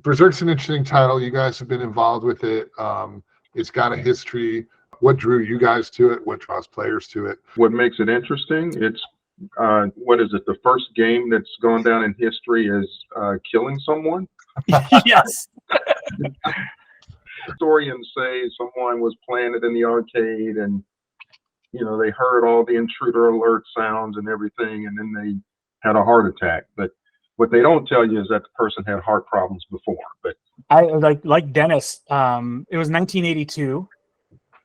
Berzerk's an interesting title. You guys have been involved with it. It's got a history. What drew you guys to it? What draws players to it? What makes it interesting? It's what is it? The first game that's gone down in history is killing someone. Yes. Historians say someone was playing it in the arcade, and they heard all the intruder alert sounds and everything, and then they had a heart attack. But what they don't tell you is that the person had heart problems before. But I like Dennis. It was 1982,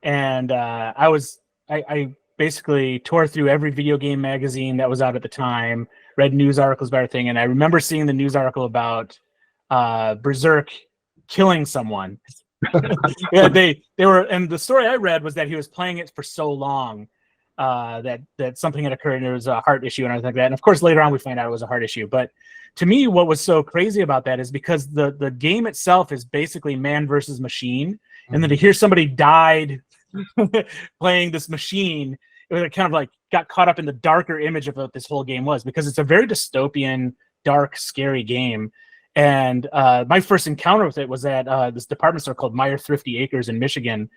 and I basically tore through every video game magazine that was out at the time, read news articles about everything, and I remember seeing the news article about Berzerk killing someone. Yeah, they were, and the story I read was that he was playing it for so long that something had occurred and there was a heart issue and everything like that. And of course, later on we find out it was a heart issue. But to me, what was so crazy about that is because the game itself is basically man versus machine, and then to hear somebody died playing this machine, it was kind of like got caught up in the darker image of what this whole game was, because it's a very dystopian, dark, scary game. And my first encounter with it was at this department store called Meyer Thrifty Acres in Michigan,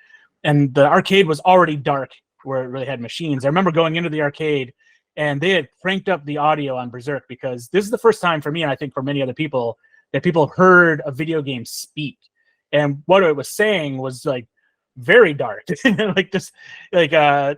and the arcade was already dark where it really had machines. I remember going into the arcade, and they had cranked up the audio on Berzerk, because this is the first time for me, and I think for many other people, that people heard a video game speak. And what it was saying was like very dark, like just like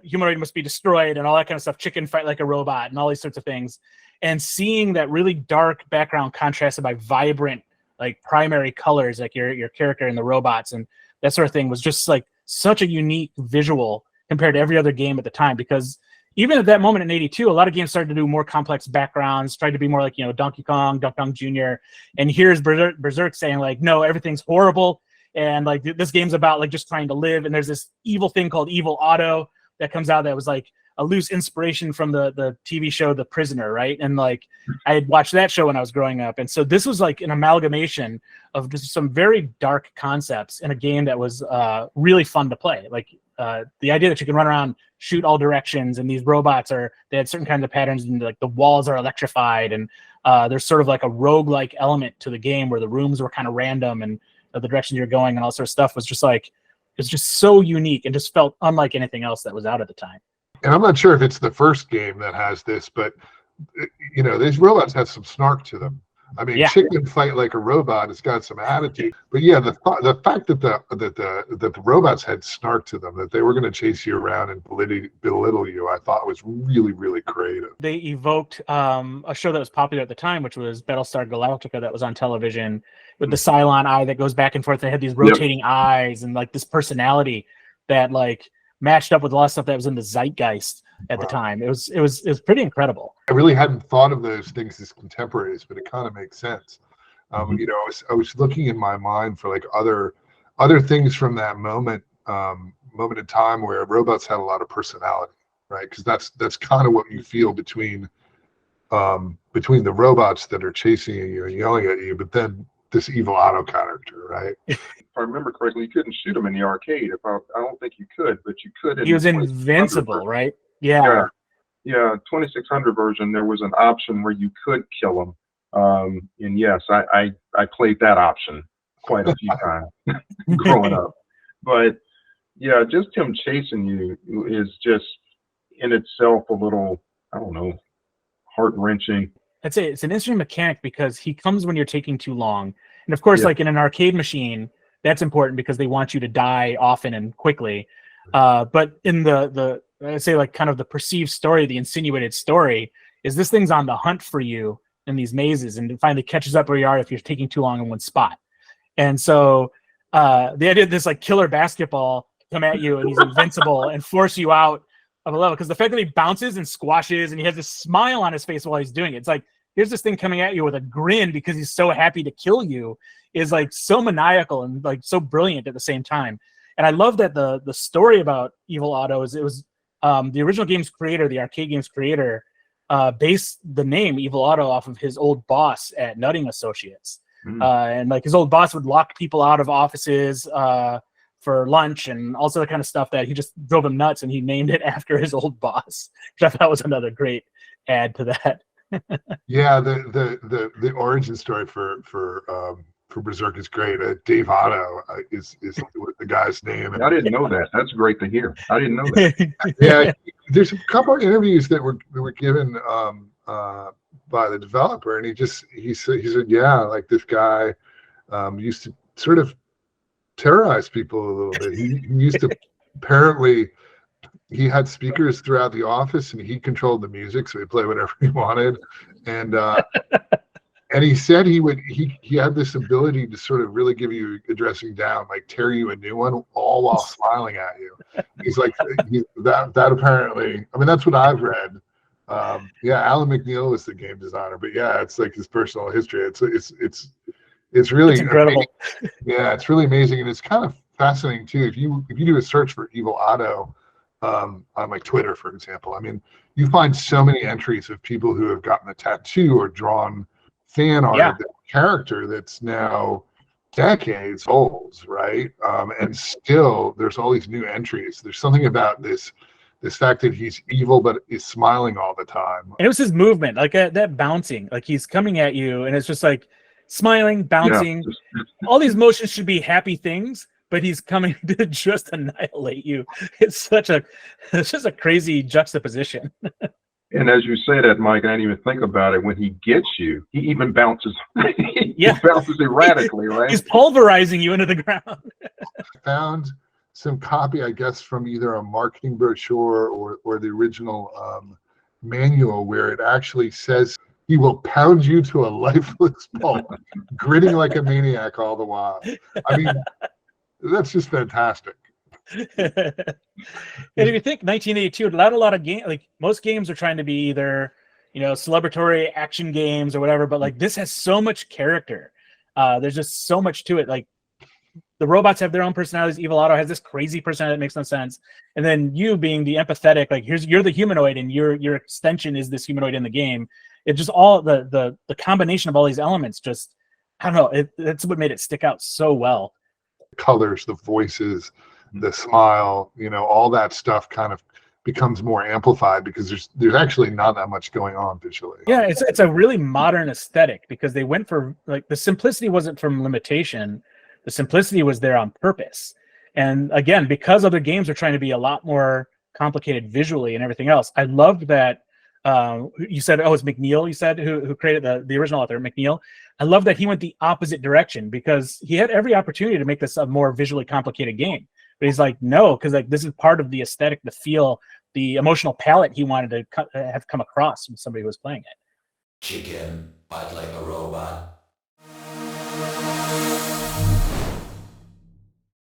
humanoid must be destroyed and all that kind of stuff, chicken fight like a robot and all these sorts of things. And seeing that really dark background contrasted by vibrant, like primary colors, like your character and the robots and that sort of thing, was just like such a unique visual compared to every other game at the time. Because even at that moment in '82, a lot of games started to do more complex backgrounds, tried to be more like, Donkey Kong Jr. And here's Berzerk saying like, no, everything's horrible. And like this game's about like just trying to live. And there's this evil thing called Evil Otto that comes out that was like a loose inspiration from the TV show The Prisoner, right? And like I had watched that show when I was growing up, and so this was like an amalgamation of just some very dark concepts in a game that was really fun to play. Like the idea that you can run around, shoot all directions, and these robots they had certain kinds of patterns, and like the walls are electrified, and there's sort of like a roguelike element to the game where the rooms were kind of random, and the direction you're going and all sort of stuff was just like, it's just so unique and just felt unlike anything else that was out at the time. And I'm not sure if it's the first game that has this, but these robots have some snark to them. I mean, Yeah. Chicken fight like a robot. It's got some attitude. But yeah, the fact that the robots had snark to them, that they were going to chase you around and belittle you, I thought was really, really creative. They evoked a show that was popular at the time, which was Battlestar Galactica, that was on television with the Cylon eye that goes back and forth. They had these rotating eyes and like this personality that like matched up with a lot of stuff that was in the zeitgeist at the time. It was pretty incredible. I really hadn't thought of those things as contemporaries, but it kind of makes sense. I was looking in my mind for like other things from that moment in time where robots had a lot of personality, right? Because that's kind of what you feel between the robots that are chasing you and yelling at you, but then this Evil Otto character, right? if I remember correctly, you couldn't shoot him in the arcade. I don't think you could, but you could. He was invincible, right? Yeah. Yeah, 2600 version, there was an option where you could kill him. And yes, I played that option quite a few times growing up. But yeah, just him chasing you is just in itself a little, I don't know, heart-wrenching. I'd say it's an interesting mechanic because he comes when you're taking too long. And of course, like in an arcade machine, that's important because they want you to die often and quickly. But in the I'd say like kind of the perceived story, the insinuated story, is this thing's on the hunt for you in these mazes, and it finally catches up where you are if you're taking too long in one spot. And so the idea of this like killer basketball come at you and he's invincible and force you out of a level, because the fact that he bounces and squashes and he has this smile on his face while he's doing it, it's like here's this thing coming at you with a grin because he's so happy to kill you, is like so maniacal and like so brilliant at the same time. And I love that the story about Evil Otto is it was the original game's creator, the arcade game's creator, based the name Evil Otto off of his old boss at Nutting Associates. And like his old boss would lock people out of offices for lunch and also the kind of stuff that he just drove him nuts, and he named it after his old boss, which I thought was another great add to that. Yeah, the origin story for for Berzerk is great. Dave Otto is the guy's name. I didn't know that. That's great to hear. I didn't know that. Yeah, there's a couple of interviews that were given by the developer, and he said, yeah, like this guy used to sort of terrorize people a little bit. He used to apparently. He had speakers throughout the office, and he controlled the music, so he'd play whatever he wanted. And he said he had this ability to sort of really give you a dressing down, like tear you a new one, all while smiling at you. He's like that apparently. I mean, that's what I've read. Yeah, Alan McNeil was the game designer, but yeah, it's like his personal history. It's really incredible. Yeah, it's really amazing, and it's kind of fascinating too. If you do a search for Evil Otto on like Twitter, for example, I mean, you find so many entries of people who have gotten a tattoo or drawn fan art of the character that's now decades old, right? And still there's all these new entries. There's something about this fact that he's evil but is smiling all the time. And it was his movement, like that bouncing, like he's coming at you and it's just like smiling, bouncing. All these motions should be happy things, but he's coming to just annihilate you. It's just a crazy juxtaposition. And as you say that, Mike, I didn't even think about it. When he gets you, he even bounces. He bounces erratically, right? He's pulverizing you into the ground. I found some copy, I guess, from either a marketing brochure or the original manual, where it actually says he will pound you to a lifeless pulp, grinning like a maniac all the while. I mean, that's just fantastic. And if you think 1982, not a lot of games, like most games are trying to be either, celebratory action games or whatever, but like this has so much character. There's just so much to it. Like the robots have their own personalities. Evil Otto has this crazy personality that makes no sense. And then you being the empathetic, like you're the humanoid and your extension is this humanoid in the game. It just all the combination of all these elements, just, I don't know. That's what made it stick out so well. Colors, the voices, the smile, all that stuff kind of becomes more amplified because there's actually not that much going on visually. Yeah, it's a really modern aesthetic because they went for, like, the simplicity wasn't from limitation. The simplicity was there on purpose. And again, because other games are trying to be a lot more complicated visually and everything else, I loved that. You said, it's McNeil, you said, who created the original author, McNeil. I love that he went the opposite direction because he had every opportunity to make this a more visually complicated game. But he's like, no, because like this is part of the aesthetic, the feel, the emotional palette he wanted to have come across when somebody was playing it. Chicken, bite like a robot.